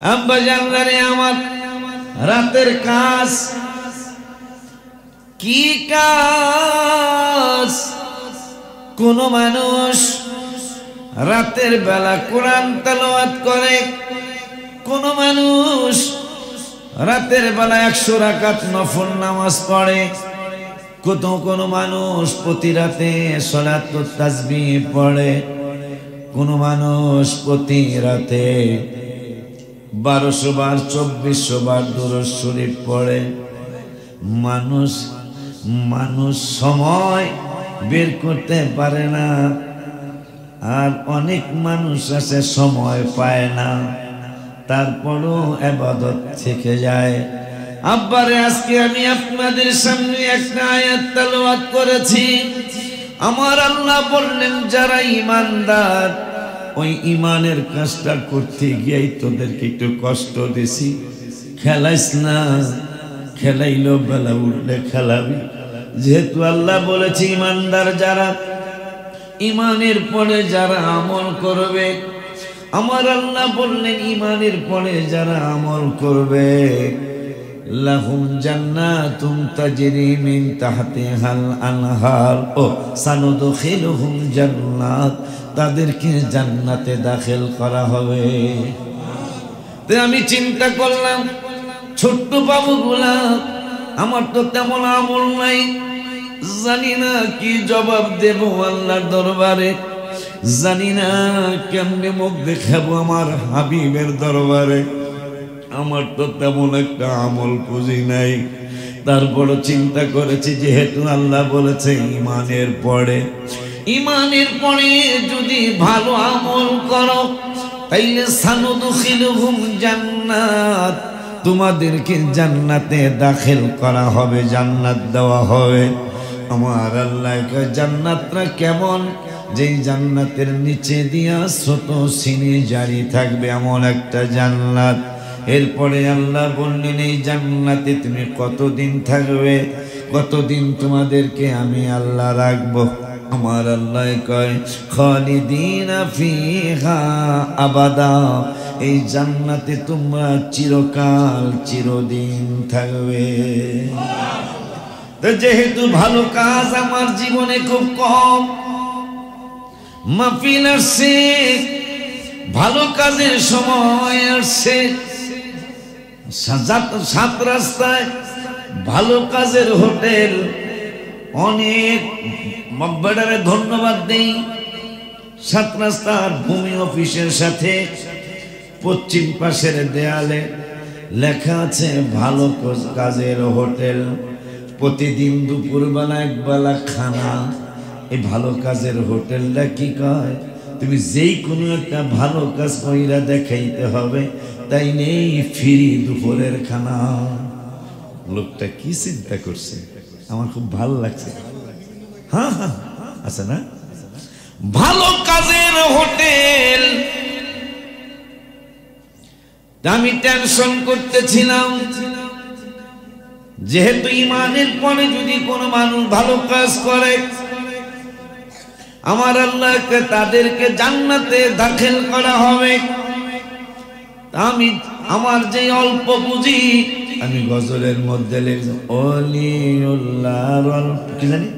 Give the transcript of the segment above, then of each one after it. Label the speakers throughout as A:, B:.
A: আব্বা জানলারে আমার রাতের কাজ কি কাজ? কোন মানুষ রাতের বেলা কোরআন তেলাওয়াত করে, কোন মানুষ রাতের বেলা 100 রাকাত নফল নামাজ পড়ে, কোন মানুষ প্রতি রাতে সালাতুত তাসবিহ পড়ে, কোন মানুষ প্রতি রাতে 1200 বার 2400 বার দুরূদ শরীফ পড়ে। মানুষ সময় বের করতে পারে না, আর অনেক মানুষ আছে সময় পায় না, তারপরও ইবাদত থেকে যায়। আব্বারে আজকে আমি আপনাদের সামনে একটা আয়াত তেলাওয়াত করেছি। আমার আল্লাহ বললেন, যারা ঈমানদার ওই ঈমানের কাজটা করতে গিয়ে তোদেরকে একটু কষ্ট দিছি, খেলাইস না, খেলাইলো বেলা উঠলে খেলাবি। যেহেতু আল্লাহ বলেছে ঈমানদার যারা, ঈমানের পরে যারা আমল করবে, আমার আল্লাহ বললেন ঈমানের পরে যারা আমল করবে, লাহুম জান্নাতুম তাজরি মিন তাহতিহাল আনহার ও সানুদখিলুহুম জান্নাত, তাদেরকে জান্নাতে দাখিল করা হবে। তো আমি চিন্তা করলাম, ছোট্ট বাবুগুলা, আমার তো তেমন আমল নাই, জানি না কি জবাব দেব আল্লাহর দরবারে, জানি না কেমনে মুখ দেখাবো আমার হাবিবের দরবারে। আমার তো তেমন একটা আমল পুঁজি নাই। তারপরও চিন্তা করেছি, যেহেতু আল্লাহ বলেছে ঈমানের পরে যদি ভালো আমল করো, তাইলে সানুদখিলুহুম জান্নাত, তোমাদেরকে জান্নাতে দাখিল করা হবে, জান্নাত দেওয়া হবে। আমার আল্লাহকে জান্নাতটা কেমন? যেই জান্নাতের নিচে দিয়া ছোট সিনি জারি থাকবে, এমন একটা জান্নাত। এরপরে আল্লাহ বললেন, এই জান্নাতে তুমি কতদিন থাকবে, কতদিন তোমাদেরকে আমি আল্লাহ রাখবো? আমার আল্লাহ কয়, খালিদিনা ফিহা আবাদা, এই জান্নাতে তোমরা চিরকাল চিরদিন থাকবে। তো যেহেতু ভালো কাজ আমার জীবনে খুব কম, মাহফিল আসছে, ভালো কাজের সময় আসছে, সাত রাস্তায় ভালো কাজের হোটেল, অনেক মব্বাডারে ধন্যবাদ দেই। 7 রাস্তার ভূমি অফিসের সাথে পশ্চিম পাশের দেয়ালে লেখা আছে ভালো কাজের হোটেল। প্রতিদিন দুপুরবেলা একবেলা খানা। এই ভালো কাজের হোটেলটা কি কয়? তুমি যেই কোনো একটা ভালো কাজ কইরা দেখাইতে হবে, তাই নেই ফ্রি দুপুরের খানা। লোকটা কি চিন্তা করছে, আমার খুব ভালো লাগছে। হ্যাঁ হ্যাঁ আছে না, ভালো কাজের হোটেল। আমি টেনশন করতেছিলাম, যেহেতু ঈমানের পরে যদি কোনো মানুষ ভালো কাজ করে, আমার আল্লাহকে তাদেরকে জান্নাতে দাখিল করা হবে। আমি আমার যে অল্প পুঁজি, আমি গজলের মধ্যে লিখছি, ওলিউল্লাহর অল্প, কি জানি,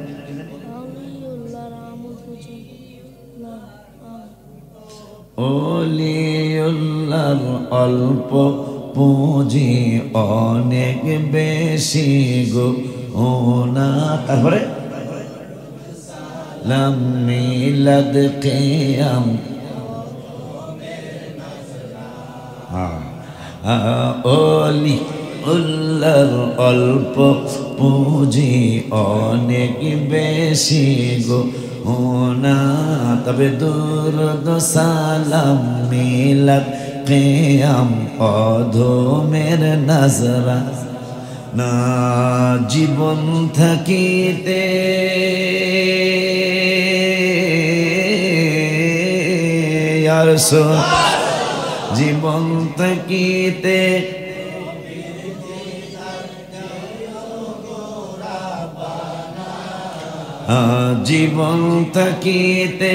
A: ওলিউল্লাহর অল্প পুঁজি অনেক বেশি গো না। তারপরে লাম মিলাদ কিয়াম, ওলি উল্লাহর অল্প পুঁজি অনেক বেশি গো না। তবে দুরূদ সালাম মিলাদ কিয়াম অধমের নজরা না। জীবন থাকিতে ইয়া রাসূল, জীবন থাকিতে জীবন থাকিতে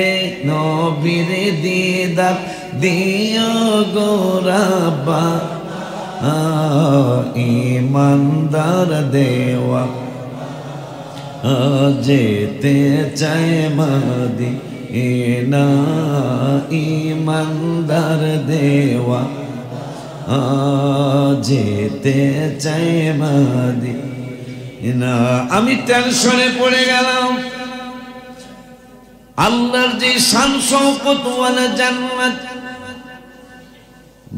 A: নবীর দিদার দিও গো রাব্বা ইমানদার দেওয়া যেতে চায় মদিনা ইমানদার দেওয়া যেতে চায় মদিনা। আমি টেনশনে পড়ে গেলাম। আল্লাহর যে শান শওকত ওয়ালা জান্নাত,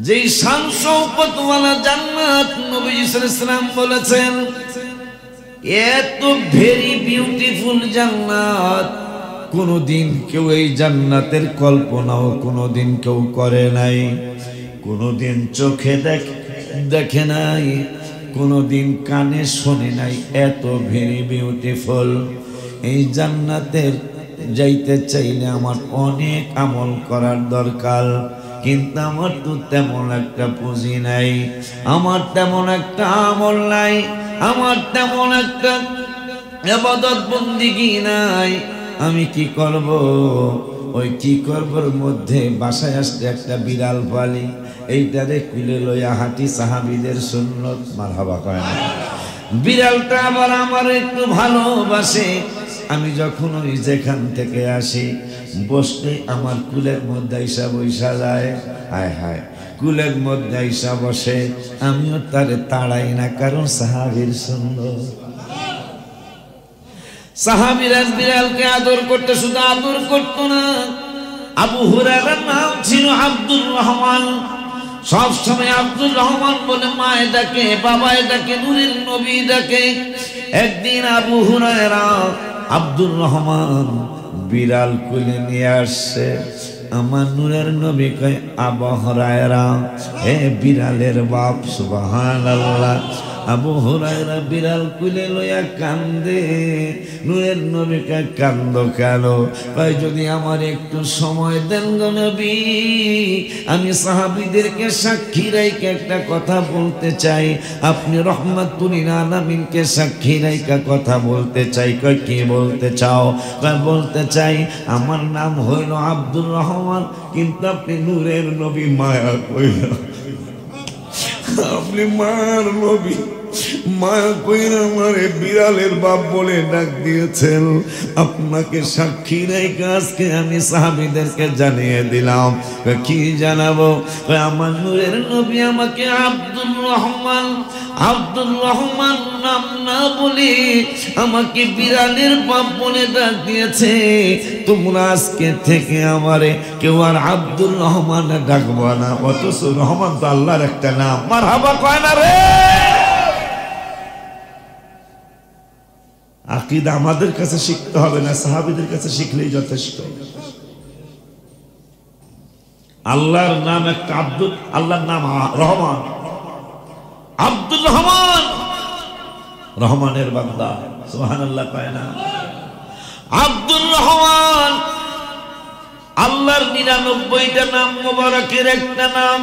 A: যে শান শওকত ওয়ালা জান্নাত নবী সাল্লাল্লাহু আলাইহি ওয়াসাল্লাম বলেছেন এত ভেরি বিউটিফুল জান্নাত, কোনদিন কেউ এই জান্নাতের কল্পনাও কোনদিন কেউ করে নাই, কোনদিন চোখে দেখে নাই, কোনদিন কানে শোনে নাই। এত ভেরি বিউটিফুল এই জান্নাতের যাইতে চাইলে আমার অনেক আমল করার দরকার, কিন্তু আমার তো তেমন একটা পুঁজি নাই, আমার তেমন একটা আমল নাই, আমার তেমন একটা ইবাদত বন্দেগী নাই। আমি কি করব? ওই কি করবার মধ্যে বাসায় আসতে একটা বিড়াল পালি, এইটারে কুলে লইয়া হাঁটি সাহাবীদের সুন্নত। মারহাবা কয় না? বিড়ালটা আবার আমার একটু ভালোবাসে। আমি যখন ওই যেখান থেকে আসি বসতে আমার কুলের মধ্যে আইসা বইসা যায়। হায় হায়, কুলের মধ্যে আইসা বসে, আমিও তারে তাড়াই না, কারণ সাহাবীর সুন্দর। সাহাবীরা বিড়ালকে আদর করতে, শুধু আদর করতো না, আবু হুরায়রার নাম ছিল আব্দুর রহমান। সব সময় আব্দুর রহমান বলে মায়ে ডাকে, বাবায় ডাকে, নূরের নবী ডাকে। একদিন আবু হুরায়রা আব্দুর রহমান বিড়াল কুলে নিয়ে আসছে। আমার নূরের নবী কয় আবু হুরায়রা, হে বিড়ালের বাপ। সুবহানাল্লাহ। আবু হুরায়রা বিড়াল কুলে লইয়া কান্দে। নূরের নবী কয় কান্দো কেন? কয় যদি আমার একটু সময় দেন গো নবী, আমি সাহাবীদেরকে সাক্ষী রেখে একটা কথা বলতে চাই। আপনি রহমাতুল লিল আলামিনকে সাক্ষী রেখে কথা বলতে চাই। কয় কি বলতে চাও? কয় বলতে চাই আমার নাম হইল আব্দুর রহমান, কিন্তু আপনি নূরের নবী, মায়া কইরা আপনি মার নবী, মায়া কইরা আমারে বিড়ালের বাপ বলে ডাক দিয়েছেন। আপনাকে সাক্ষী রেখে আজকে আমি সাহাবীদেরকে জানিয়ে দিলাম। কি জানাবো? আমার নূরের নবী আমাকে আব্দুর রহমান, আব্দুর রহমান নাম না বলে আমাকে বিড়ালের বাপ বলে ডাক দিয়েছে। তোমরা আজকে থেকে আমারে কেউ আর আব্দুর রহমান ডাকবো না। অথচ রহমান তো আল্লাহর একটা নাম। মারহাবা কয় না রে? আকীদা আমাদের কাছে শিখতে হবে না, সাহাবীদের কাছে শিখলেই যথেষ্ট। আল্লাহর নাম একটা আব্দুল, আল্লাহর নাম রহমান, আব্দুল রহমান, রহমানের বান্দা। সুবহানাল্লাহ কয় না? আব্দুর রহমান আল্লাহর 99টা নাম মোবারকের একটা নাম।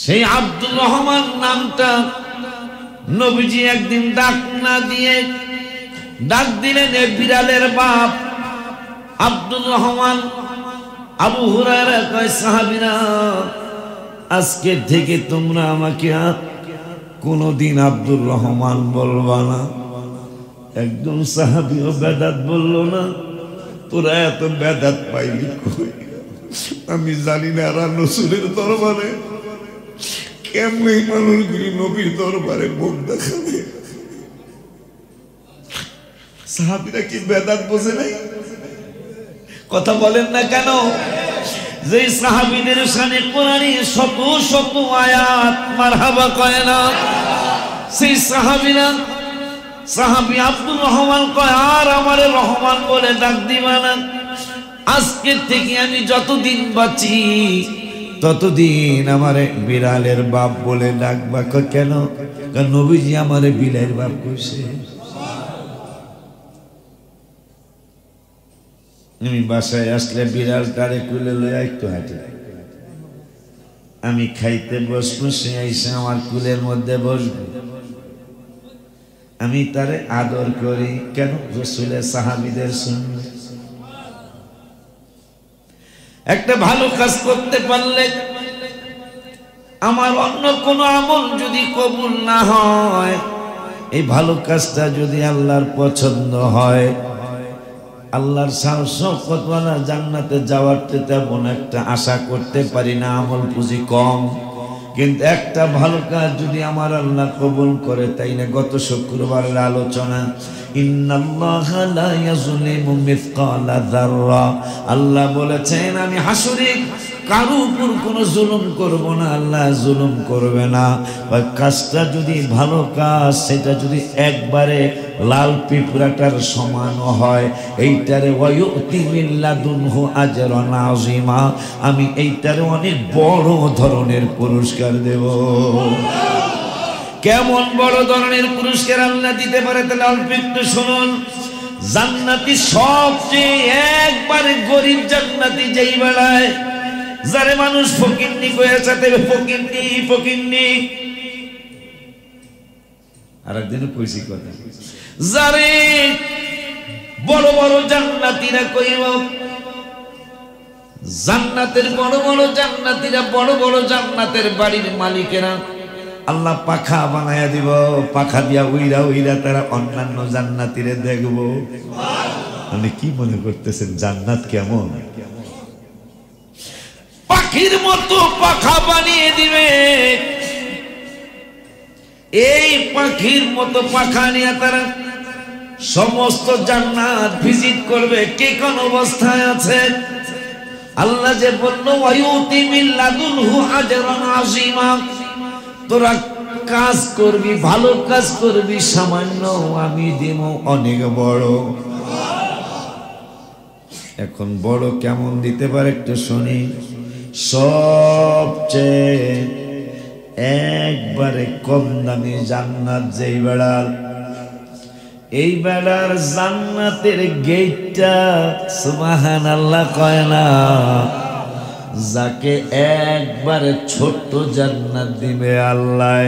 A: সেই আব্দুর রহমান নামটা নবীজি একদিন ডাক না দিয়ে ডাক দিলেন এ বিড়ালের বাপ আব্দুর রহমান। আবু হুরায়রা কয় সাহাবীরা, আজকে থেকে তোমরা আমাকে কোনদিন আব্দুর রহমান বলবা না। একজন সাহাবীও বেদাত বলল না। তোরা এত বেদাত পাইলি কই? আমি জানি না এরা রাসূলের দরবারে কেমনে মানুষগুলি নবীর দরবারে মুখ দেখাবে। সাহাবীরা কি বেদাত বোঝে নাই? কথা বলেন না কেন? যে সাহাবীদের শানে কোরআনে শত শত আয়াত। মারহাবা কয় না? সেই সাহাবীরা, সাহাবী আব্দুর রহমান কয় আর আমারে রহমান বলে ডাক দিবা না। আজকে থেকে আমি যতদিন বাঁচি ততদিন আমারে বিড়ালের বাপ বলে ডাকবা। কেন? কারণ নবীজি আমারে বিড়ালের বাপ কইছে। আমি বাসায় আসলে বিড়ালটারে কুলে লইয়া একটু হাঁটি, আমি খাইতে বসবো, সে আইসা আমার কুলের মধ্যে বসবো, আমি তারে আদর করি। কেন? রাসূলের সাহাবীদের সুন্নাত। একটা ভালো কাজ করতে পারলে আমার অন্য কোনো আমল যদি কবুল না হয়, এই ভালো কাজটা যদি আল্লাহর পছন্দ হয়, আল্লাহর শওকতওয়ালা জান্নাতে যাওয়ার তেমন একটা আশা করতে পারি না, আমল পুঁজি কম। কিন্তু একটা ভালো কাজ যদি আমার আল্লাহ কবুল করে, তাই না গত শুক্রবারের আলোচনা, ইন্নাল্লাহা লা ইয়াজলিমু মিসকালা যাররা, আল্লাহ বলেছেন আমি হাসরে কারো উপর কোনো জুলুম করব না, আল্লাহ জুলুম করবে না। কাজটা যদি ভালো কাজ, সেটা যদি একবারে লাল পিঁপড়াটার সমান হয়, এইটারে ওয়ায়ুতি মিন লাদুনহু আজরান আযীমা, আমি এইটারে অনেক বড় ধরনের পুরস্কার দেব। কেমন বড় ধরনের পুরস্কার আল্লাহ দিতে পারে, তাহলে অল্প একটু শুনুন। জান্নাতি সবচেয়ে একবারে গরিব জান্নাতি যেই বেলায়, যারে মানুষ ফকিন্নি কয়েছে, ফকিন্নি ফকিন্নি, আর একদিনও কইছি কথা, যারে বড় বড় জান্নাতীরা কইব, জান্নাতের বড় বড় জান্নাতীরা, বড় বড় জান্নাতের বাড়ির মালিকেরা, আল্লাহ পাখা বানায়া দিব, পাখা দিয়া উইরা উইরা তারা অন্যান্য জান্নাতীরে দেখব। মানে কি মনে করতেছেন জান্নাত কেমন? পাখির মতো পাখা বানিয়ে দিবে। এই পাখির মতো পাখা নিয়ে তারা সমস্ত জান্নাত ভিজিট করবে। কে কোন অবস্থায় আছে? আল্লাহ যে বলল ওয়ায়ুতি মিন লাদুনহু আজরান আযীমা, তোরা কাজ করবি, ভালো কাজ করবি, সামান্য আমি দেব অনেক বড়। এখন বড় কেমন দিতে পারে একটু শুনি। সবচেয়ে একবারে কম দামি জান্নাত যেই বেড়ার, এই বেড়ার জান্নাতের গেটটা সুবহানাল্লাহ কয় না, যাকে একবারে ছোট্ট জান্নাত দিবে আল্লাহ,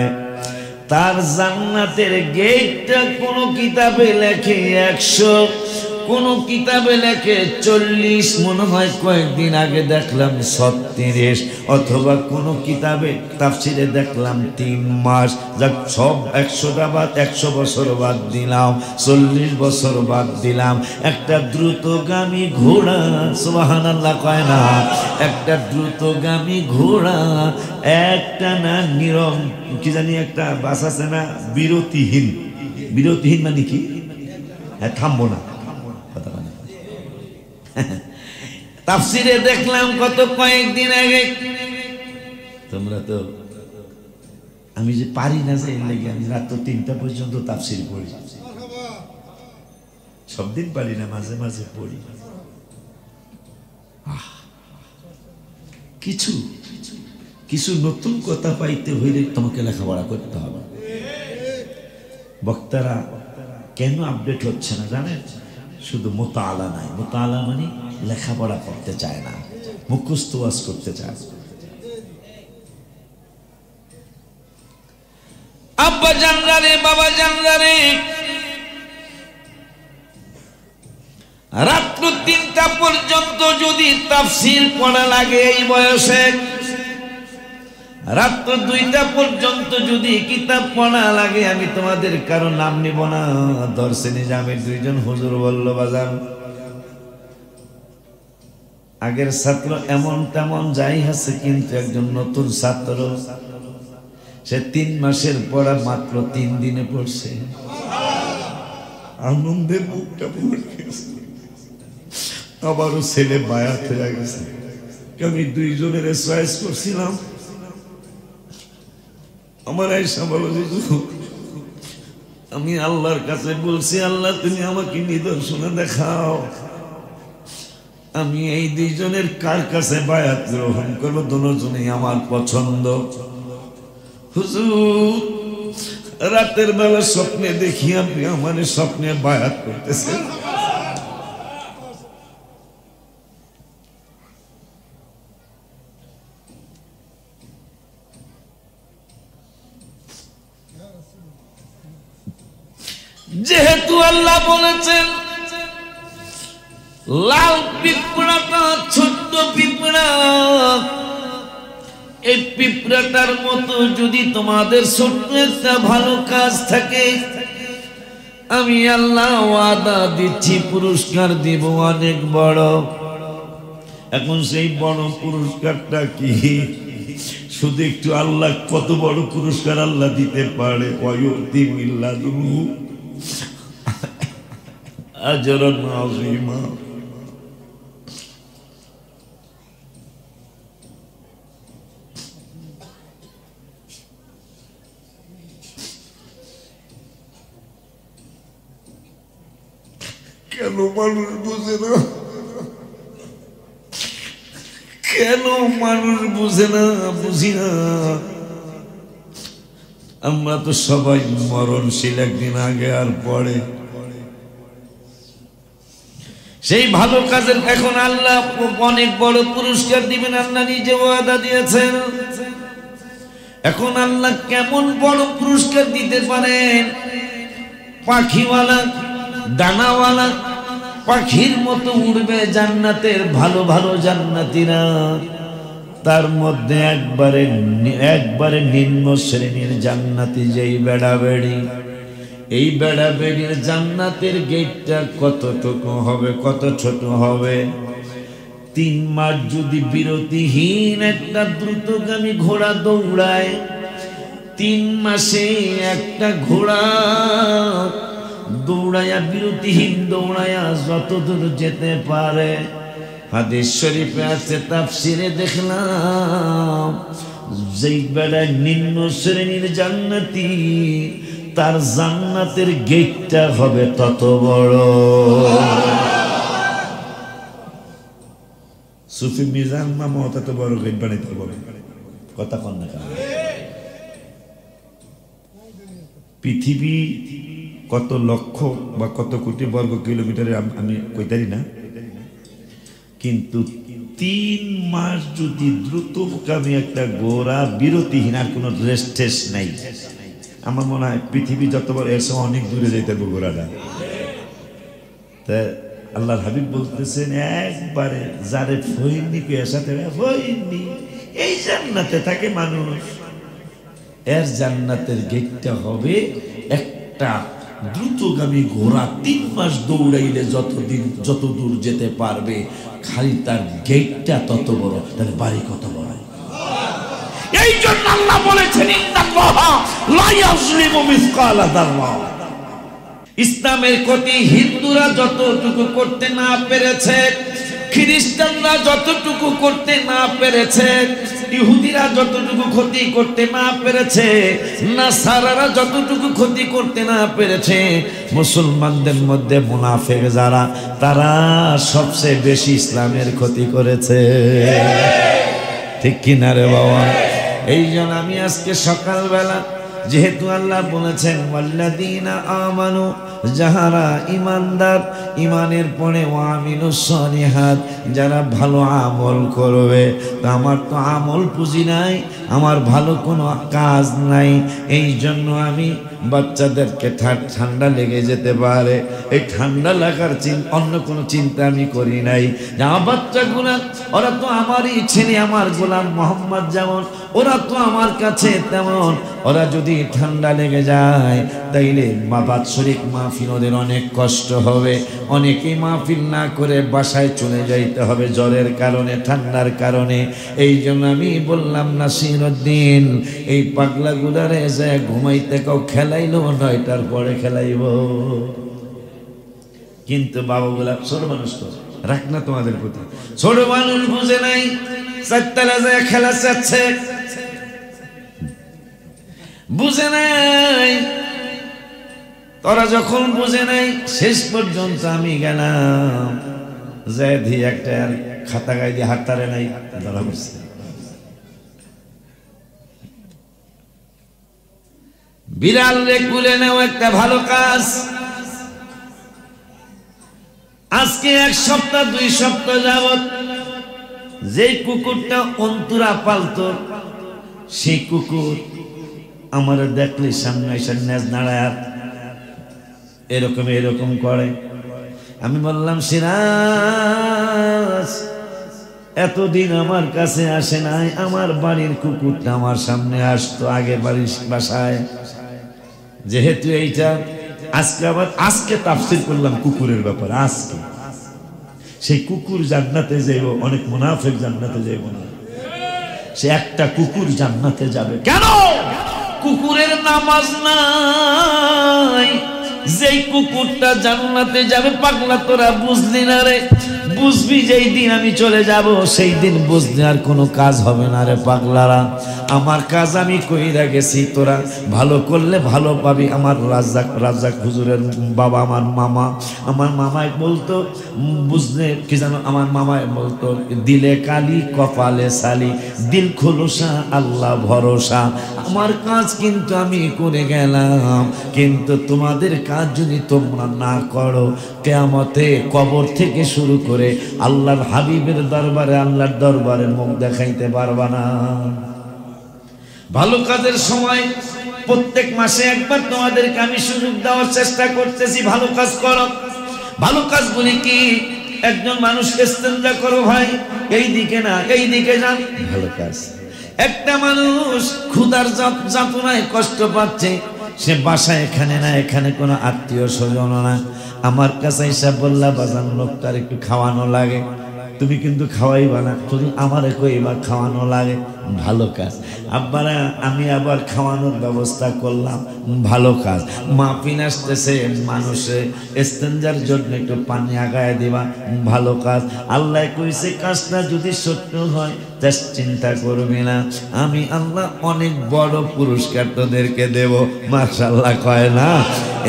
A: তার জান্নাতের গেটটা কোন কিতাবে লেখে 100, কোন কিতাবে লেখে 40, মনে হয় কয়েকদিন আগে দেখলাম 36, অথবা কোন কিতাবে তাফসিরে দেখলাম 3 মাস। যাক সব 100টা বাদ, 100 বছর বাদ দিলাম, 40 বছর বাদ দিলাম, একটা দ্রুতগামী ঘোড়া, সুবহানাল্লাহ কয় না, একটা দ্রুতগামী ঘোড়া, একটা না নীরব কি জানি একটা বাস আছে না, বিরতিহীন। বিরতিহীন মানে কি? হ্যাঁ, থামবো না। তাফসিরে দেখলাম কত কয়েকদিন আগে, তোমরা তো, আমি যে পারি না যে লেগে আমি রাত 3টা পর্যন্ত তাফসির পড়ি, সব দিন পারি না, মাঝে মাঝে পড়ি। কিছু কিছু নতুন কথা পাইতে হইলে তোমাকে লেখাপড়া করতে হবে। বক্তারা কেন আপডেট হচ্ছে না জানেন? শুধু মুতাআলা নাই, মুতাআলা মানে লেখাপড়া করতে চায় না, মুখস্থ ওয়াজ করতে চায়। আব্বা জানরা রে, বাবা জানরা রে, রাত্র 3টা পর্যন্ত যদি তাফসীর পড়া লাগে এই বয়সে, রাত্র 2টা পর্যন্ত যদি কিতাব পড়া লাগে, আমি তোমাদের কারো নাম নিব না, দর্শে নিজামের 2জন হুজুর বলল বাজার, আগের ছাত্র এমন তেমন যাই আছে, কিন্তু একজন নতুন ছাত্র, সে 3 মাসের পড়া মাত্র 3 দিনে পড়ছে। আনন্দে মুখটা ভরে গেছে। আবারও ছেলে বায়াত হয়ে গেছে। আমি 2 জনের চয়েস করছিলাম, আমার আয়েশা বলো, আমি আল্লাহর কাছে বলছি, আল্লাহ তুমি আমাকে নিদর্শনে দেখাও, আমি এই 2 জনের কার কাছে বায়াত গ্রহণ করবো, দুজনেই আমার পছন্দ। হুজুর, রাতের বেলা স্বপ্নে দেখি আপনি আমার স্বপ্নে বায়াত করতেছেন। যেহেতু আল্লাহ বলেছেন লাল পিঁপড়াটা ছোট্ট পিঁপড়া, এই পিঁপড়াটার মতো যদি তোমাদের ছোট্ট একটা ভালো কাজ থাকে, আমি আল্লাহ ওয়াদা দিচ্ছি পুরস্কার দিব অনেক বড়। এখন সেই বড় পুরস্কারটা কি? শুধু একটু আল্লাহ কত বড় পুরস্কার আল্লাহ দিতে পারে। ওয়ায়ুতি মিল্লাদুহু আজরান আযীমা। কেন মানুষ বুঝে না? কেন মানুষ বুঝে না? বুঝি না। আমরা তো সবাই মরণশীল, একদিন আগে আর পরে। সেই ভালো কাজের এখন আল্লাহ অনেক বড় পুরস্কার দিবেন, আল্লাহ নিজে ওয়াদা দিয়েছেন। এখন আল্লাহ কেমন বড় পুরস্কার দিতে পারেন? পাখিওয়ালা, ডানাওয়ালা পাখির মতো উড়বে জান্নাতের ভালো ভালো জান্নাতীরা। তার মধ্যে একবারে নিম্ন শ্রেণীর জান্নাতি যেই বেড়াবেড়ি, এই বেড়াবেড়ির জান্নাতের গেটটা কতটুকু হবে, কত ছোট হবে? 3 মাস যদি বিরতিহীন একটা দ্রুতগামী ঘোড়া দৌড়ায়, 3 মাসে একটা ঘোড়া দৌড়ায়া, বিরতিহীন দৌড়ায়া যত দূর যেতে পারে। হাদিস শরীফে আছে, তাফসিরে দেখলাম যেই বেড়ায় নিম্ন শ্রেণীর জান্নাতি, তার জান্নাতের গেটটা হবে তত বড়। সুফি মিজান মামা তত বড় গেট বানাইতে পারবে, কথা কন না? পৃথিবী কত লক্ষ বা কত কোটি বর্গ কিলোমিটারে আমি কইতারি না, কিন্তু 3 মাস যদি দ্রুতগামী একটা ঘোড়া বিরতিহীন, আর কোনো রেস্ট নাই, আমার মনে হয় পৃথিবী যত বড়, এর সময় অনেক দূরে যেতে হবে ঘোড়াটা। তা আল্লাহর হাবিব বলতেছেন, একবারে যারে ফইনি পেয়ে সাথে ফইনি, এই জান্নাতে থাকে মানুষ, এর জান্নাতের গেটটা হবে একটা দ্রুতগামী ঘোড়া। 3 মাস দৌড়াইলে যত দূর যেতে পারবে, খালি তার গেটটা তত বড়। তাহলে বাড়ি কত বড়? এই জন্য আল্লাহ বলেছেন, ইন্নাল্লাহা লা ইয়াজলিমু মিসকালা যাররা। ইসলামের ক্ষতি হিন্দুরা যতটুকু করতে না পেরেছে, খ্রিস্টানরা যতটুকু করতে না পেরেছে, ইহুদিরা যতটুকু ক্ষতি করতে না পেরেছে, নাসারারা যতটুকু ক্ষতি করতে না পেরেছে, মুসলমানদের মধ্যে মুনাফিক যারা, তারা সবচেয়ে বেশি ইসলামের ক্ষতি করেছে। ঠিক কিনা রে বাবা? এই জন্য আমি আজকে সকালবেলা, যেহেতু আল্লাহ বলেছেন ওয়াল্লাযীনা আমানু, যাহারা ইমানদার, ইমানের পরে ওয়ামিলুস সালিহাত, যারা ভালো আমল করবে। তো আমার তো আমল পুঁজি নাই, আমার ভালো কোনো কাজ নাই, এই জন্য আমি বাচ্চাদেরকে ঠান্ডা লেগে যেতে পারে, এই ঠান্ডা লাগার অন্য কোনো চিন্তা আমি করি নাই। আমার বাচ্চাগুলা, ওরা তো আমারই ছেলে, আমার গোলাম মোহাম্মদ যেমন, ওরা তো আমার কাছে তেমন। ওরা যদি ঠান্ডা লেগে যায়, তাইলে বাৎসরিক মাহফিল ওদের অনেক কষ্ট হবে। অনেকেই মাহফিল না করে বাসায় চলে যাইতে হবে জ্বরের কারণে, ঠান্ডার কারণে। এই জন্য আমি বললাম, নাসিরউদ্দিন, এই পাগলাগুলারে যায় ঘুমাইতে কাউ খেলাইলো, 9টার পরে খেলাইব। কিন্তু বাবাগুলা ছোট মানুষ তো, রাখ না তোমাদের প্রতি, ছোট মানুষ বুঝে নাই, 4তলা যায় খেলা চাচ্ছে, বুঝে নাই। তোরা যখন বুঝে নাই, শেষ পর্যন্ত আমি গেলাম, যাই দিয়ে একটা খাতা গায়ে দিয়ে হাঁটতারে নাই, ধরা পড়ছে। বিড়াল রে কুলে নেও একটা ভালো কাজ। আজকে 1 সপ্তাহ 2 সপ্তাহ যাবত যেই কুকুরটা অন্তরা পালতো, সেই কুকুর আমার দেখলে সামনে এসে নেজ নাড়ায় এরকম করে। আমি বললাম, সিরাজ এতদিন আমার কাছে আসে নাই। আমার বাড়ির কুকুরটা আমার সামনে আসতো আগে বাড়ির বাসায়। যেহেতু এইটা আজকে তাফসীর করলাম কুকুরের ব্যাপারে। আজকে সেই কুকুর জান্নাতে যাইব, অনেক মুনাফিক জান্নাতে যাইব না। সে একটা কুকুর জান্নাতে যাবে কেন? কুকুরের নামাজ নাই। যেই কুকুরটা জান্নাতে যাবে, পাগলা তোরা বুঝলি না রে। বুঝবি যেই দিন আমি চলে যাব, সেই দিন বুঝলি আর কোনো কাজ হবে না রে পাগলারা। আমার কাজ আমি কইরা গেছি, তোরা ভালো করলে ভালো পাবি। আমার রাজ্জাক হুজুরের বাবা, আমার মামাই বলতো, বুঝলে কি জানো, আমার মামাই বলতো, দিলে কালি কপালে সালি, দিল খোলসা আল্লাহ ভরসা। আমার কাজ কিন্তু আমি করে গেলাম, কিন্তু তোমাদের কাজ যদি তোমরা না করো, কিয়ামতে কবর থেকে শুরু করে আল্লাহর হাবিবের দরবারে, আল্লাহর দরবারে মুখ দেখাইতে পারবা না। ভালো কাজের সময় প্রত্যেক মাসে একবার তোমাদেরকে আমি সুযোগ দেওয়ার চেষ্টা করতেছি, ভালো কাজ করো। ভালো কাজগুলি কি? একজন মানুষ ইস্তেঞ্জা করো ভাই, এই দিকে না এই দিকে যান, ভালো কাজ। একটা মানুষ ক্ষুধার যাতনায় কষ্ট পাচ্ছে, সে বাসা এখানে না, এখানে কোনো আত্মীয় স্বজন না, আমার কাছে এসে বললা বাজান লোকটার একটু খাওয়ানো লাগে, তুমি কিন্তু খাওয়াইবা না, শুধু আমার কইবা খাওয়ানো লাগে, ভালো কাজ। আব্বারা আমি আবার খাওয়ানোর ব্যবস্থা করলাম, ভালো কাজ। মাহফিল আসতেছে, মানুষে ইস্তেঞ্জার জন্য একটু পানি আগায় দিবা, ভালো কাজ। আল্লাহ কইছে কাজটা যদি সত্য হয় চিন্তা করবি না, আমি আল্লাহ অনেক বড় পুরস্কার তোদেরকে দেব। মাশাআল্লাহ কয় না?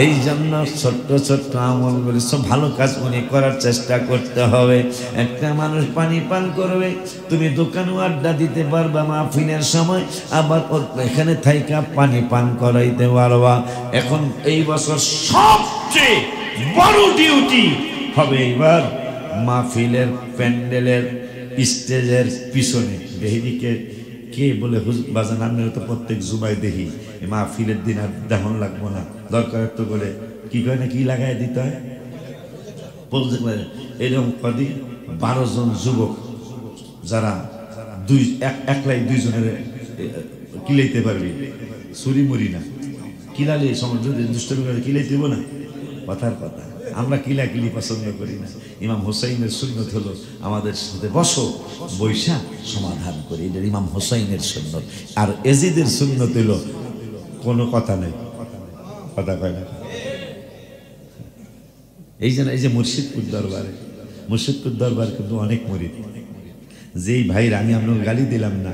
A: এই জন্য ছোট্ট ছোট্ট আমলগুলি সব ভালো কাজ উনি করার চেষ্টা করতে হবে। একটা মানুষ পানি পান করবে, তুমি দোকানে আড্ডা দিতে পারবা মাহফিলের সময়, আবার এখানে থাইকা পানি পান করাইতে পারবা। এখন এই বছর সবচেয়ে বড় ডিউটি হবে এইবার মাহফিলের প্যান্ডেলের স্টেজের পিছনে। দেহিদিকে কে বলে হুজুর বাজান, আমি তো প্রত্যেক জুমায় দেখি, মাহফিলের দিন আর দেখন লাগবো না, দরকার তো বলে কি করে না কি লাগাই দিতে হয়। এরকম কদি 12 জন যুবক যারা একলাই দুইজনের কিলাইতে পারবি, ছুরি মরি না, কিলালে সমাজ দুষ্টমি করে কিলাইতে দেবো না, কথার কথা। আমরা কিলাকিলি পছন্দ করি না। ইমাম হোসাইনের সুন্নত হলো আমাদের সাথে বসো, বৈশা সমাধান করি, এটা ইমাম হোসাইনের সুন্নত। আর এজিদের সুন্নত হলো কোনো কথা নেই, কথা কয় না। এই যে মুর্শিদপুর দরবার কিন্তু অনেক মরিদ। যেই ভাইরা, আমি আপনাকে গালি দিলাম না,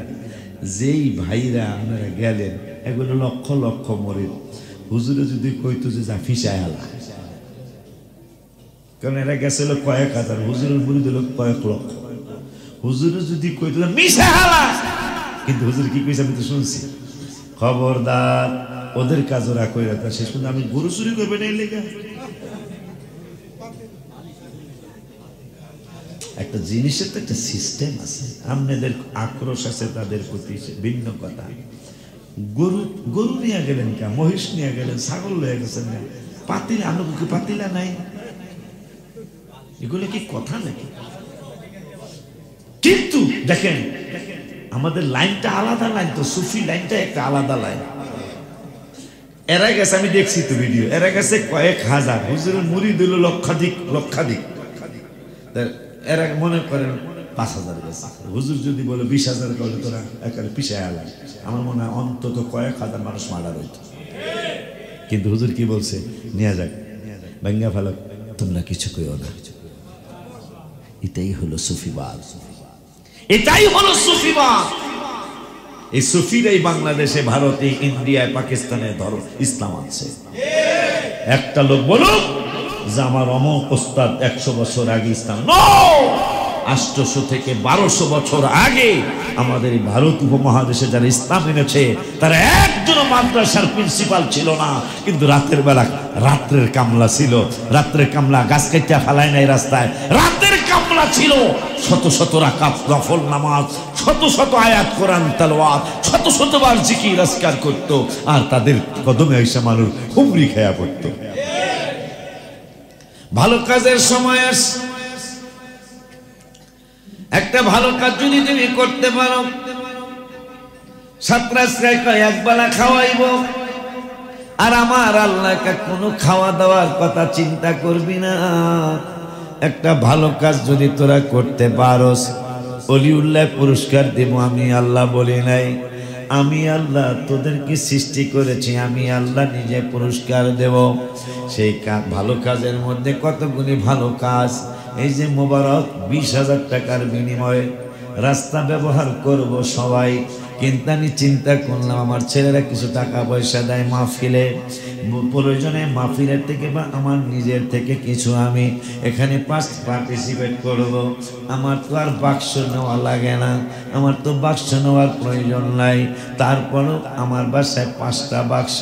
A: যেই ভাইরা আপনারা গেলেন, এগুলো লক্ষ লক্ষ মরিদ। হুজুরে যদি কইতো যে যা ফিসায় আলা, কারণ এরা গেছিল কয়েক হাজার, হুজুরের মুরিদ হলো কয়েক লক্ষ। হুজুরে যদি কইতো মিশা হালা, কিন্তু হুজুর কি কইছে আমি তো শুনছি, খবরদার ওদের কাজ ওরা কইরা, তা শেষ পর্যন্ত আমি গরু চুরি করবে না। এই লেখা একটা জিনিসের তো একটা সিস্টেম আছে, আপনাদের আক্রোশ আছে তাদের প্রতি, ভিন্ন কথা। গরু নিয়ে গেলেন কে, মহিষ নিয়ে গেলেন, ছাগল নিয়ে গেছেন না, পাতিলা আনুকে পাতিলা নাই, এগুলো কি কথা নাকি? কিন্তু দেখেন আমাদের লাইনটা আলাদা লাইন, তো সুফি লাইনটা একটা আলাদা লাইন। এরা গেছে, আমি দেখছি তো ভিডিও, এরা গেছে কয়েক হাজার, হুজুরের মুরিদ হইল লক্ষাধিক। এরা মনে করেন 5000 গেছে, হুজুর যদি বলে 20,000 করলে তোরা একেবারে পিছায় আলাম, আমার মনে হয় অন্তত কয়েক হাজার মানুষ মারা রইত। কিন্তু হুজুর কি বলছে, নিয়ে যাক ভাঙ্গা ফেলো, তোমরা কিছু কইও না। এটাই হলো সুফিবাদ, এটাই হলো সুফিবাদ। এই সুফিরাই বাংলাদেশে, ভারতে, ইন্ডিয়ায়, পাকিস্তানে ধর্ম ইসলাম আছে। একটা লোক বলুক যে আমার অমক ওস্তাদ 100 বছর আগে ইসলাম, 800 থেকে 1200 বছর আগে আমাদের এই ভারত উপমহাদেশে যারা ইসলাম এনেছে তারা একজনও মাদ্রাসার প্রিন্সিপাল ছিল না, কিন্তু রাতের বেলা রাত্রের কামলা ছিল, রাত্রের কামলা গাছ কাটিয়া ফেলায় নাই রাস্তায়, রাতের কামলা ছিল, শত শত রাকাত নফল নামাজ, শত শত আয়াত কোরআন তেলাওয়াত, শত শতবার জিকির আজকার করতো, আর তাদের কদমে এসে মানুষ হুমড়ি খেয়া পড়তো। ভালো কাজের সময় একটা ভালো কাজ যদি তুমি করতে পারো, ছাত্রাশ্রয় কয় একবেলা খাওয়াইব, আর আমার আল্লাহকে কোনো খাওয়া দাওয়ার কথা চিন্তা করবি না। একটা ভালো কাজ যদি তোরা করতে পারোস, অলিউল্লাহ পুরস্কার দেব। আমি আল্লাহ বলি নাই, আমি আল্লাহ তোদেরকে সৃষ্টি করেছি, আমি আল্লাহ নিজে পুরস্কার দেব। সেই ভালো কাজের মধ্যে কতগুলি ভালো কাজ। এই যে মোবারক 20,000 টাকার বিনিময়ে রাস্তা ব্যবহার করব সবাই, কিন্তু আমি চিন্তা করলাম আমার ছেলেরা কিছু টাকা পয়সা দেয় মাহফিলে, প্রয়োজনে মাহফিলের থেকে বা আমার নিজের থেকে কিছু আমি এখানে পার্টিসিপেট করব। আমার তো আর বাক্স নেওয়া লাগে না, আমার তো বাক্স নেওয়ার প্রয়োজন নাই। তারপরও আমার বাসায় 5টা বাক্স,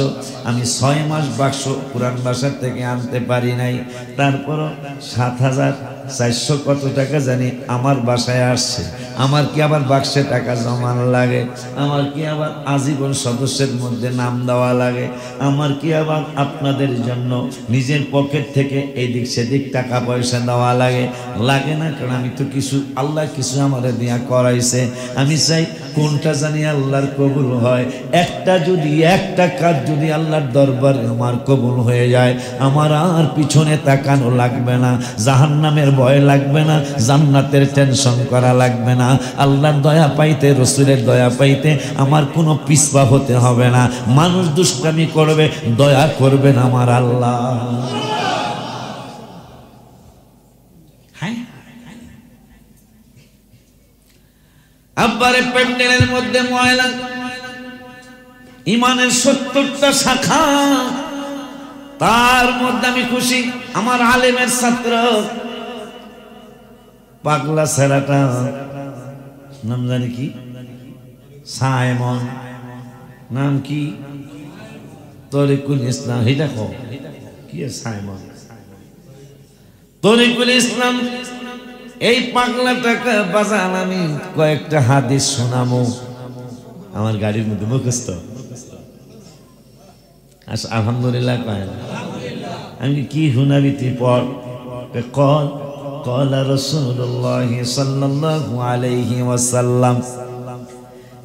A: আমি 6 মাস বাক্স পুরান বাসার থেকে আনতে পারি নাই। তারপরও 7,400 কত টাকা জানি আমার বাসায় আসছে। আমার কি আবার বাক্সে টাকা জমানো লাগে? আমার কি আবার আজীবন সদস্যের মধ্যে নাম দেওয়া লাগে? আমার কি আবার আপনাদের জন্য নিজের পকেট থেকে এদিক সেদিক টাকা পয়সা দেওয়া লাগে? লাগে না, কারণ আমি তো কিছু আল্লাহ কিছু আমার দিয়া করাইছে। আমি চাই কোনটা জানি আল্লাহর কবুল হয়। একটা কাজ যদি আল্লাহর দরবারে আমার কবুল হয়ে যায়, আমার আর পিছনে তাকানো লাগবে না, জাহান্নামের ভয় লাগবে না, জান্নাতের টেনশন করা লাগবে না। আল্লাহর দয়া পাইতে, রসুলের দয়া পাইতে আমার কোনো পিছপা হতে হবে না। মানুষ দুষ্টামি করবে, দয়া করবেন আমার আল্লাহ। আব্বারে প্যান্ডেলের মধ্যে ময়লা, ইমানের 70টা শাখা, তার মধ্যে আমি খুশি। আমার আলেমের ছাত্র পাগলা ছেলেটা, নাম জানি কি, সাইমন, নাম কি, তরিকুল ইসলাম। এটা কি সাইমন, তরিকুল ইসলাম। এই পাগলাটাকে বাজান আমি কয়েকটা হাদিস শোনামো, আমার গাড়ির মধ্যে মুখস্থ। আলহামদুলিল্লাহ কয় না, আমি কি শুনাবি তুই পর। قال رسول الله صلى الله عليه وسلم,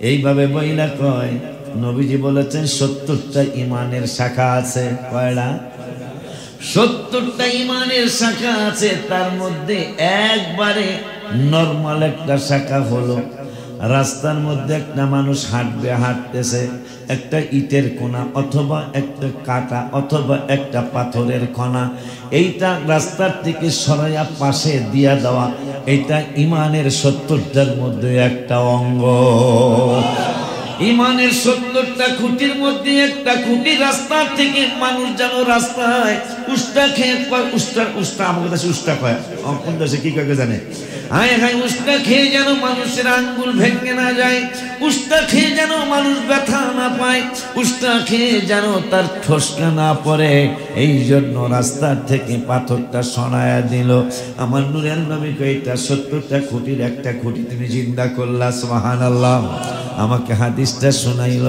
A: এইভাবে বইলা কয় নবীজি বলেছেন 70টা ইমানের শাখা আছে। কয়টা? 70টা ইমানের শাখা আছে। তার মধ্যে একবারে নরমাল একটা শাখা হলো, রাস্তার মধ্যে একটা মানুষ হাঁটতেছে, একটা ইটের কোনা অথবা একটা কাটা অথবা একটা পাথরের কণা, এইটা রাস্তার থেকে সরাইয়া পাশে দিয়া দেওয়া, এইটা ইমানের 70টার মধ্যে একটা অঙ্গ। ইমানের 70টা খুঁটির মধ্যে একটা খুঁটি। রাস্তার থেকে মানুষ যেন রাস্তায় উস্তা খেয়ে, উস্তা আমার কাছে উস্তা কয়, কোন দেশে কি কাকে জানে, হায় হায় উস্তা খেয়ে যেন মানুষের আঙ্গুল ভেঙে না যায়, উস্তা খেয়ে যেন মানুষ ব্যথা না পায়, উস্তা খেয়ে যেন তার ঠসকা না পড়ে, এই জন্য রাস্তার থেকে পাথরটা সরায়া দিল। আমার নূরের নবীকে এইটা 70টা খুঁটির একটা খুঁটি তুমি জিন্দা করলা, সুবহানাল্লাহ। আমাকে হাদিসটা শোনাইল,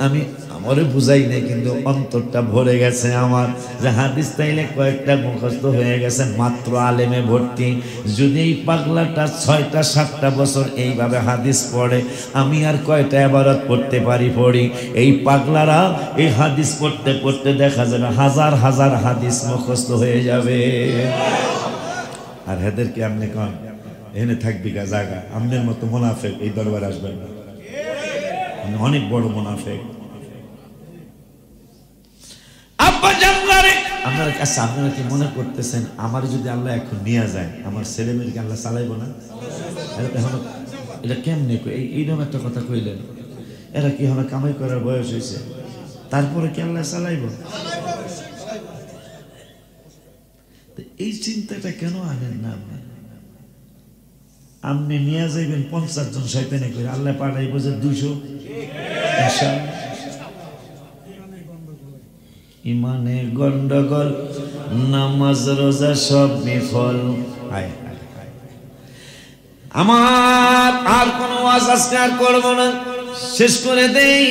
A: আমি আমারে বুঝাই নাই, কিন্তু অন্তরটা ভরে গেছে আমার, যে হাদিস তাইলে কয়েকটা মুখস্থ হয়ে গেছে, মাত্র আলেমে ভর্তি। যদি এই পাগলাটা 6টা 7টা বছর এইভাবে হাদিস পড়ে, আমি আর কয়টা ইবাদত পড়তে পারি পড়ি। এই পাগলারা এই হাদিস পড়তে পড়তে দেখা যাবে হাজার হাজার হাদিস মুখস্থ হয়ে যাবে। আর হেদেরকে আপনি কন এখানে থাকবি গা জায়গা, আমনের মতো মুনাফিক এই দরবারে আসবেন না, অনেক বড় মুনাফিক। আপনারা কাছে আপনারা কি মনে করতেছেন আমার যদি আল্লাহ এখন নিয়ে যায়, আমার ছেলে মেয়েকে আল্লাহ চালাইব না? এটা কেমনে এইরকম একটা কথা কইলেন, এরা কি হলো কামাই করার বয়স হয়েছে, তারপরে কি আল্লাহ চালাইব? এই চিন্তাটা কেন আনেন না? আপনি নিয়ে যাইবেন 50 জন শয়তানি করে, আল্লাহ পাঠাইব যে 200। ইমানে গন্ডগোল, নামাজ রোজা সব বিফল। আমার আর কোনো ওয়াজ আজকে আর করব না, শেষ করে দেই।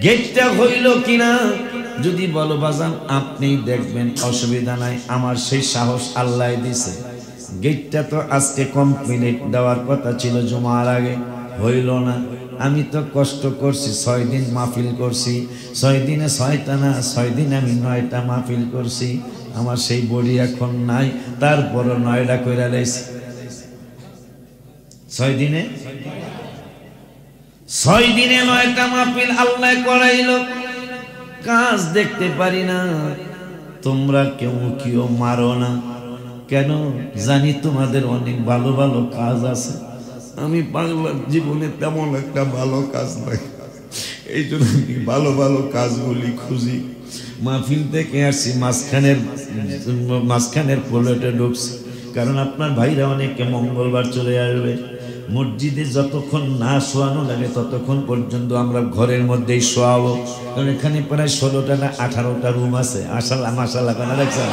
A: গেটটা হইল কিনা যদি বলো বাজান আপনি দেখবেন, অসুবিধা নাই, আমার সেই সাহস আল্লাহ দিছে। গেটটা তো আজকে কমপ্লিট দেওয়ার কথা ছিল জুমার আগে, হইল না। আমি তো কষ্ট করছি, 6 দিন মাহফিল করছি, 6 দিনে 6টা না, 6 দিন আমি 9টা মাহফিল করছি। আমার সেই বডি এখন নাই, তারপরও 9টা কইরা লাইছি। 6 দিনে 9টা মাহফিল আল্লাহ করাইল। কাজ দেখতে পারি না, তোমরা কেউ মারো না কেন? জানি তোমাদের অনেক ভালো ভালো কাজ আছে। আমি বাংলার জীবনে তেমন একটা ভালো কাজ নাই, এই জন্য আমি ভালো ভালো কাজগুলি খুঁজি। মাহফিল থেকে আসছি, মাঝখানের প্লটে ঢুকছি, কারণ আপনার ভাইরা অনেকে মঙ্গলবার চলে আসবে। মসজিদে যতক্ষণ না শোয়ানো লাগে ততক্ষণ পর্যন্ত আমরা ঘরের মধ্যেই শোয়াবো, কারণ এখানে প্রায় 16টা না 18টা রুম আছে। মাশাআল্লাহ কেন দেখছেন?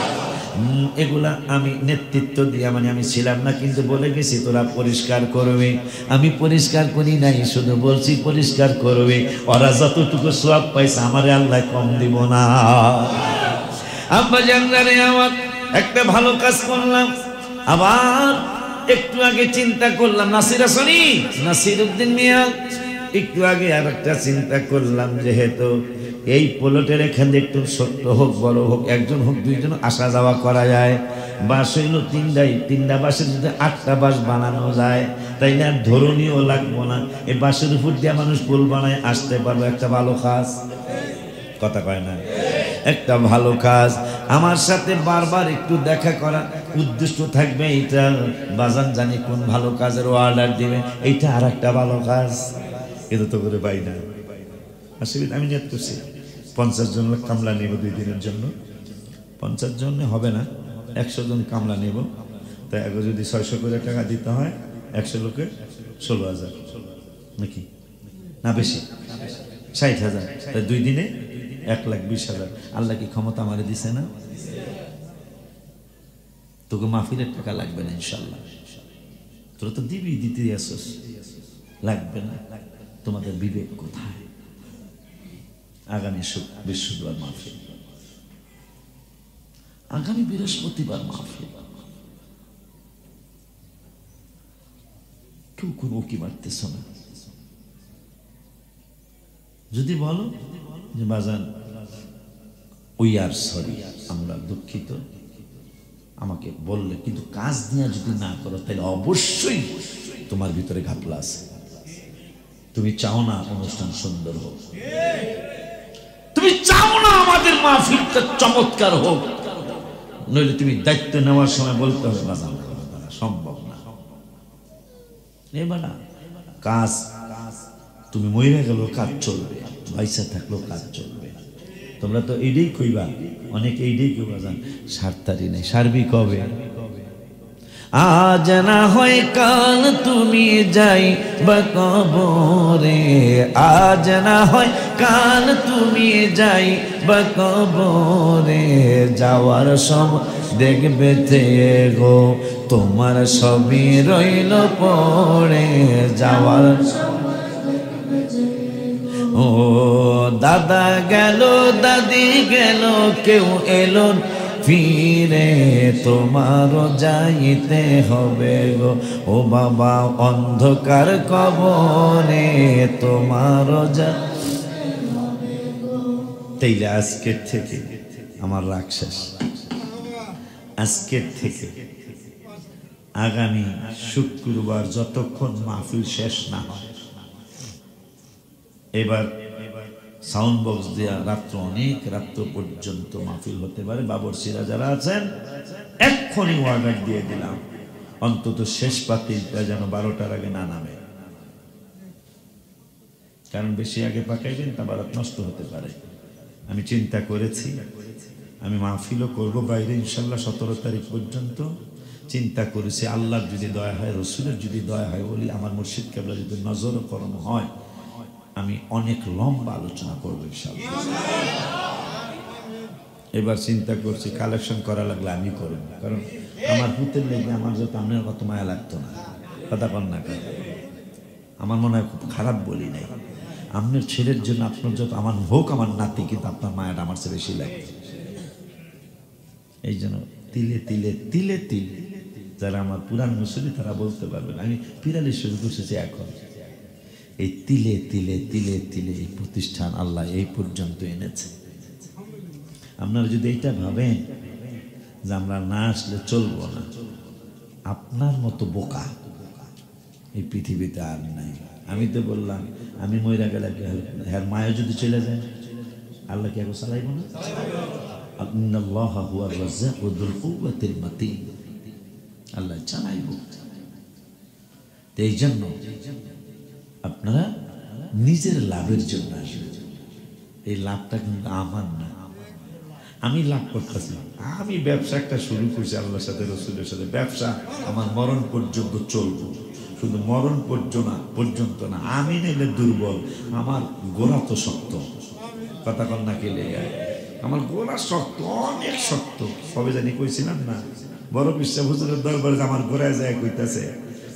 A: এগুলা আমি নেতৃত্ব দিয়া, মানে আমি ছিলাম না, কিন্তু বলে গেছি তোরা পরিষ্কার করবে। আমি পরিষ্কার করি নাই, শুধু বলছি পরিষ্কার করবে। ওরা যতটুকু সওয়াব পাইছে আমারে আল্লাহ কম দিব না। আব্বা জানলে আমার একটা ভালো কাজ করলাম, আবার একটু আগে চিন্তা করলাম, নাসির উদ্দিন মিয়া, একটু আগে আর একটা চিন্তা করলাম, যেহেতু এই প্লটের এখানে একটু ছোট্ট হোক বড় হোক, একজন হোক দুইজন আসা যাওয়া করা যায়। বাস হইল 3টা বাসের যদি 8টা বাস বানানো যায়, তাইলে আর ধরনীয় লাগবো না। এই বাসের উপর দিয়ে মানুষ পুল বানায় আসতে পারবো। একটা ভালো কাজ, কথা কয় না, একটা ভালো কাজ। আমার সাথে বারবার একটু দেখা করা উদ্দেশ্য থাকবে, এইটা বাজান জানি কোন ভালো কাজের অর্ডার দিবে, এইটা আর একটা ভালো কাজ। এটা তো করে পাই না। আসলে আমি নিয়ত করছি 50 জন কামলা নেব 2 দিনের জন্য। 50 জন হবে না, 100 জন কামলা নেব। তাই আগে যদি 600 করে টাকা দিতে হয়, 100 লোকের 16,000 নাকি না, বেশি 60,000। তাই 2 দিনে 1,20,000। আল্লাহ কি ক্ষমতা আমারে দিছে না? তোকে মাহফিলের টাকা লাগবে না ইনশাল্লাহ। তোরা তো দিবি, দিতে আসছিস, লাগবে না। তোমাদের বিবেক কোথায়? আগামী বৃহস্পতিবার মাহফিল, আগামী বৃহস্পতিবার মাহফিল। কেউ কোনো কি মারতেছ না। যদি বলো যে বাজান উই আর সরি, আমরা দুঃখিত, আমাকে বললে, কিন্তু কাজ নিয়ে যদি না করো তাহলে অবশ্যই তোমার ভিতরে ঘাপলা আছে। তুমি চাও না অনুষ্ঠান সুন্দর হোক, তুমি চাও না আমাদের মাহফিলটা চমৎকার হোক, নইলে তুমি দায়িত্ব নেওয়ার সময় বলতে হবে বাজান সম্ভব না। এবার কাজ তুমি মরে গেল কাজ চলবে, পয়সা থাকলেও কাজ চলবে। তোমরা তো এইটাই কইবা, অনেকে এইটাই কইবা, জান সারতারি নেই, সারবি কবে? আজ না হয় কাল তুমি যাই বা কবরে, আজ না হয় কাল তুমি যাই বা কবরে, যাওয়ার সময় দেখবে গো তোমার সবই রইল পড়ে, যাওয়ার ও দাদা গেল দাদি গেল কেউ এলো ফিরে, তোমারও যাইতে হবে গো ও বাবা অন্ধকার কবরে, তোমারও তাইলে আজকের থেকে আমার রাগ শেষ। আজকের থেকে আগামী শুক্রবার যতক্ষণ মাহফিল শেষ না হয়, এবার সাউন্ড বক্স দেয়া রাত্র অনেক রাত্র পর্যন্ত মাহফিল হতে পারে। বাবরসিরা যারা আছেন এক্ষুনি অর্ডার দিয়ে দিলাম, অন্তত শেষ পাতিলটা যেন 12টার আগে না নামে, কারণ বেশি আগে পাকাইবেন তা বারাত নষ্ট হতে পারে। আমি চিন্তা করেছি আমি মাহফিলও করবো বাইরে ইনশাল্লাহ 17 তারিখ পর্যন্ত। চিন্তা করেছি আল্লাহর যদি দয়া হয়, রসুলের যদি দয়া হয়, বলি আমার মুর্শিদ কেবলা যদি নজর করম হয়, আমি অনেক লম্বা আলোচনা করবো ইনশাআল্লাহ। এবার চিন্তা করছি কালেকশন করা লাগলে আমি করব, কারণ আমার পুতের লেগে আমার যত আপনার কত মায়া লাগতো না, কথা বল না, আমার মনে হয় খুব খারাপ বলি নাই। আপনার ছেলের জন্য আপনার যত আমার হোক আমার নাতি, কিন্তু আপনার মায়াটা আমার চেয়ে বেশি লাগে। এই জন্য তিলে তিলে তিলে তিলে যারা আমার পুরান মুসলি তারা বলতে পারবেন। আমি পিরালি শুরু করতেছি এখন। এই তিলে তিলে তিলে তিলে এই প্রতিষ্ঠান আল্লাহ এই পর্যন্ত এনেছে। আপনারা যদি এইটা ভাবেন যে আমরা না আসলে চলবো না, আপনার মতো বোকা এই পৃথিবীতে আর নাই। আমি তো বললাম আমি মইরা গেলে হ্যাঁ মায়া যদি চলে যায় আল্লাহ কি এখন চালাইব না? ইন্নাল্লাহা হুয়ার রাজ্জাকু যুল কুওয়াতিল মাতিন, আল্লাহ চালাইব। এই জন্য আপনারা নিজের লাভের জন্য আসবেন। এই লাভটা কিন্তু আমার না, আমি লাভ করতেছি। আমি ব্যবসা একটা শুরু করছি আল্লাহর সাথে, রসুলের সাথে। ব্যবসা আমার মরণ পর্যন্ত চলবো, শুধু মরণ পর্যন্ত না। আমি নিলে দুর্বল, আমার গোড়া তো শক্ত। কথা কন না কেলে আমার গোড়া শক্ত, অনেক শক্ত। সবে জানি কইছিলাম না বড় বিশ্বাস হুজুরের দরবারে আমার গোড়ায় যায় কইতাছে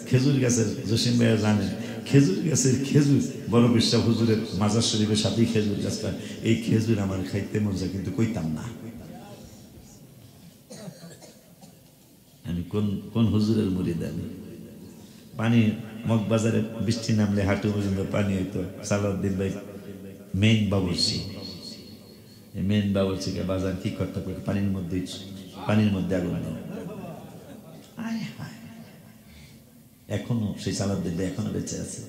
A: খেজুর গাছের, জসিম ভাইয়া জানেন খেজুর গাছের খেজুর বড় বিশ্বাস হুজুরের মাজার শরীফের সাথেই খেজুর গাছটা। এই খেজুর আমার খাইতে মজা, কিন্তু কইতাম না। আমি কোন হুজুরের মুরিদ? আমি পানি মগবাজারে বৃষ্টি নামলে হাঁটু পর্যন্ত পানি হইতো। সালাউদ্দিন ভাই মেইন বাবুর্চি, মেইন বাবুর্চিকে বাজার কি করতে পারে? পানির মধ্যে আগুন দাও। এখনো সেই সালাউদ্দিন ভাই এখনো বেঁচে আছে।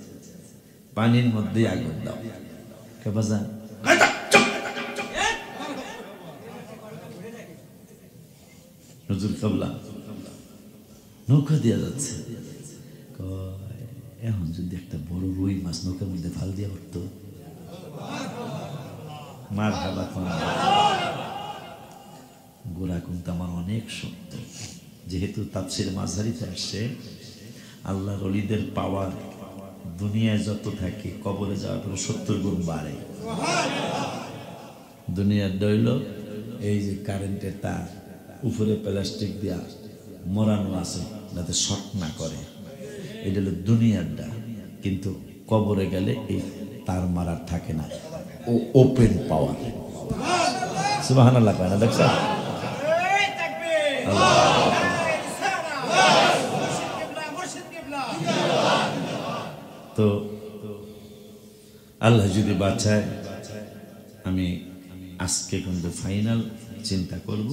A: পানির মধ্যে আগুন দাও কে বাজার? হুজুর কাবলা নৌকা দেওয়া যাচ্ছে। এখন যদি একটা বড় রুই মাছ নৌকার মধ্যে ফাল দিয়ে উঠতো, মার খাবা। গোড়া কিন্তু আমার অনেক শক্ত। যেহেতু তাফসীর মাঝারিতে আসছে আল্লাহর ওলিদের পাওয়ার দুনিয়ায় যত থাকে কবরে যাওয়ার পরে 70 গুণ বাড়ে। দুনিয়ার দইল এই যে কারেন্টের তার উপরে প্লাস্টিক দিয়া মোড়ানো আছে যাতে শর্ট না করে, এটা হলো দুনিয়ারটা। কিন্তু কবরে গেলে এই তার মারার থাকে না, ও ওপেন পাওয়ার। সুবহানাল্লাহ কয় না? দেখছেন? তো আল্লাহ যদি বাঁচায়, আমি আজকে কিন্তু ফাইনাল চিন্তা করব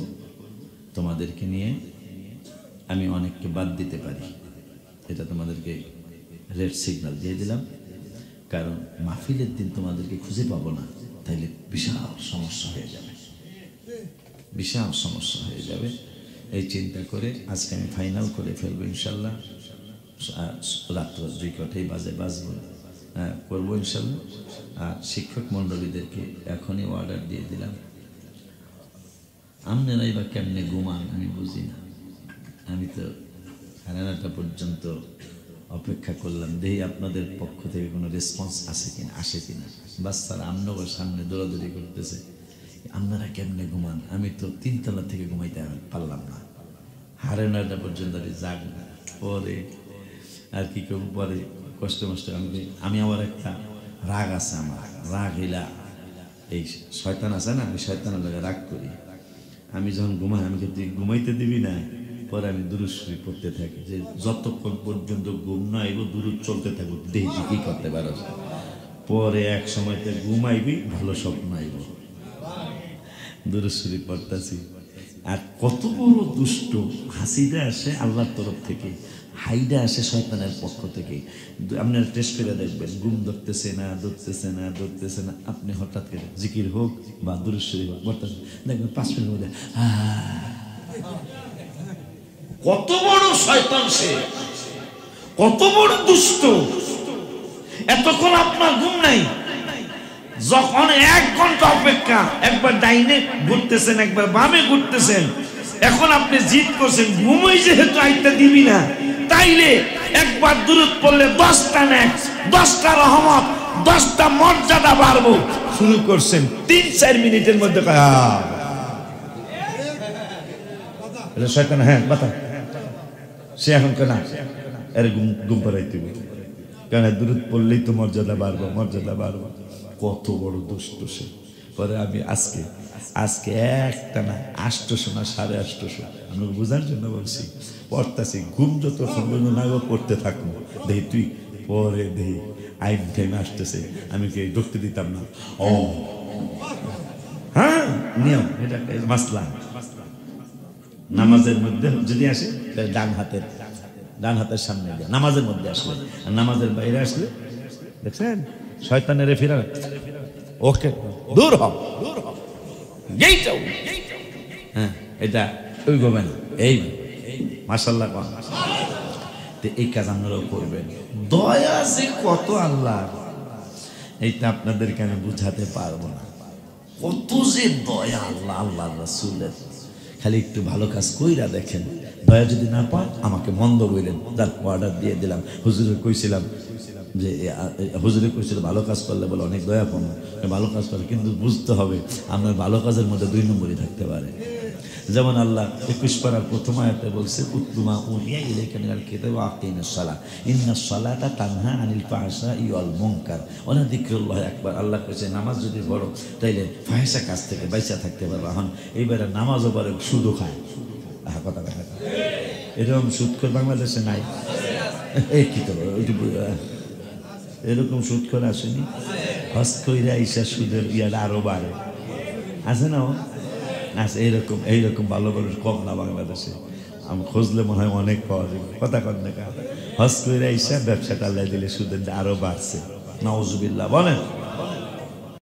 A: তোমাদেরকে নিয়ে। আমি অনেককে বাদ দিতে পারি, এটা তোমাদেরকে রেড সিগন্যাল দিয়ে দিলাম। কারণ মাহফিলের দিন তোমাদেরকে খুঁজে পাবো না, তাইলে বিশাল সমস্যা হয়ে যাবে, বিশাল সমস্যা হয়ে যাবে। এই চিন্তা করে আজকে আমি ফাইনাল করে ফেলবো ইনশাল্লাহ। রাত্র 2 বাজবো, করবো ইনশাল্লাহ। আর শিক্ষক মণ্ডলীদেরকে এখনই অর্ডার দিয়ে দিলাম, আপনারাই বা কেমনে ঘুমান আমি বুঝি না। আমি তো 9:30 পর্যন্ত অপেক্ষা করলাম, দেখি আপনাদের পক্ষ থেকে কোনো রেসপন্স আসে কিনা। বাচ্চারা আপনার সামনে দৌড়াদৌড়ি করতেছে, আপনারা কেমনে ঘুমান? আমি তো 3 তলা থেকে ঘুমাইতে পারলাম না। 9:30 পর্যন্ত জাগ। পরে আর কি করবো, পরে কষ্ট মষ্ট আমি আমার একটা রাগ আছে। আমার রাগ হইলা এই শয়তান আছে না, আমি শয়তানের লাগে রাগ করি। আমি যখন ঘুমাই, আমি কিন্তু ঘুমাইতে দিবি না, পরে আমি দুরূদ শরীফ পড়তে থাকি, যে যতক্ষণ পর্যন্ত ঘুম না আইব দুরূদ চলতে থাকবো, দেখি কি করতে পারো। পরে এক সময়তে ঘুমাইবি, ভালো স্বপ্ন আইব। দুরূদ শরীফ পড়তাছি। আর কত বড় দুষ্ট হাসিটা আসে আল্লাহর তরফ থেকে, হাইডা আসে শয়তানের পক্ষ থেকে। আপনার টেস্ট করে দেখবেন, ঘুম ধরতেছে না, আপনি হঠাৎ করে জিকির হোক বা দুরূদ শরীফ হোক পড়তেছেন, দেখবেন 5 মিনিটের মধ্যে কত বড় শয়তান সে, কত বড় দুষ্ট। এতক্ষণ আপনার ঘুম নাই, যখন 1 ঘন্টা অপেক্ষা, একবার ডাইনে ঘুরতেছেন, একবার বামে ঘুরতেছেন, এখন আপনি জিদ করছেন ঘুমই যেহেতু আইতে দিবি না, তাইলে একবার দুরূদ পড়লে 10টা নেক, 10টা রহমত, 10টা মর্যাদা বাড়বো। শুরু করছেন 3-4 মিনিটের মধ্যে শয়তান, হ্যাঁ বাতা সে এখন কেনা এর ঘুম পাড়াইতে, কেন দুরূদ পড়লেই তো মর্যাদা বাড়বো। কত বড় দুষ্ট সে। পরে আমি আজকে একটা না 800 না 850 আমি বোঝার জন্য বলছি পড়তাছি, ঘুম যত পর্যন্ত না পড়তে থাকবো, দেখি তুই পরে দেখি আইন টাইম আসতেছে, আমি কি ঢুকতে দিতাম না। ও হ্যাঁ, নিয়ম এটা মাসলা। নামাজের মধ্যে যদি আসে ডান হাতের সামনে দিয়ে নামাজের মধ্যে আসলে, আর নামাজের বাইরে আসলে দেখছেন শয়তানের ফিরা, ওকে দূর হ, হ্যাঁ এটা ওই গবে না, এই মাশাআল্লাহ কোন এই কাজ আপনারাও করবেন। দয়া যে কত আল্লাহ, এইটা আপনাদেরকে আমি বুঝাতে পারবো না, কত যে দয়া আল্লাহ আল্লাহ রাসূলের। খালি একটু ভালো কাজ কইরা দেখেন, দয়া যদি না পান আমাকে মন্দ বললেন, তার অর্ডার দিয়ে দিলাম। হুজুরে কইছিলাম যে ভালো কাজ করলে বলে অনেক দয়া পাবো, ভালো কাজ করে, কিন্তু বুঝতে হবে আপনার ভালো কাজের মধ্যে 2 নম্বরই থাকতে পারে। যেমন আল্লাহ 21 পারার প্রথম আয়াতে বলছে উত্তুমা উহিয়া ইলাইকা মিনাল কিতাবি ওয়া আকিমিস সালাহ ইন্নাস সালাতা তানহা আনিল ফাহশাই ওয়াল মুনকার ওয়া যিকরুল্লাহি আকবার। আল্লাহ কইছে নামাজ যদি পড়ো তাইলে ফাহিশা কাজ থেকে বাইচা থাকতে পারবে। এখন এইবারে নামাজও পড়ে সুদও খায়, কথা এরকম সুদখোর বাংলাদেশে নাই, এই কি তো এরকম সুদখোর আসেনি, হজ কইরা আইসা সুদের ইয়াটা আরো বাড়ে, আছে না? আচ্ছা এইরকম ভালো মানুষ কম না বাংলাদেশে, আমি খুঁজলে মনে হয় অনেক পাওয়া যাবে। কথা কন না, হজ কইরা আইসা ব্যবসাটা আল্লাহ দিলে সুদের আরো বাড়ছে, নাউজুবিল্লাহ বলেন।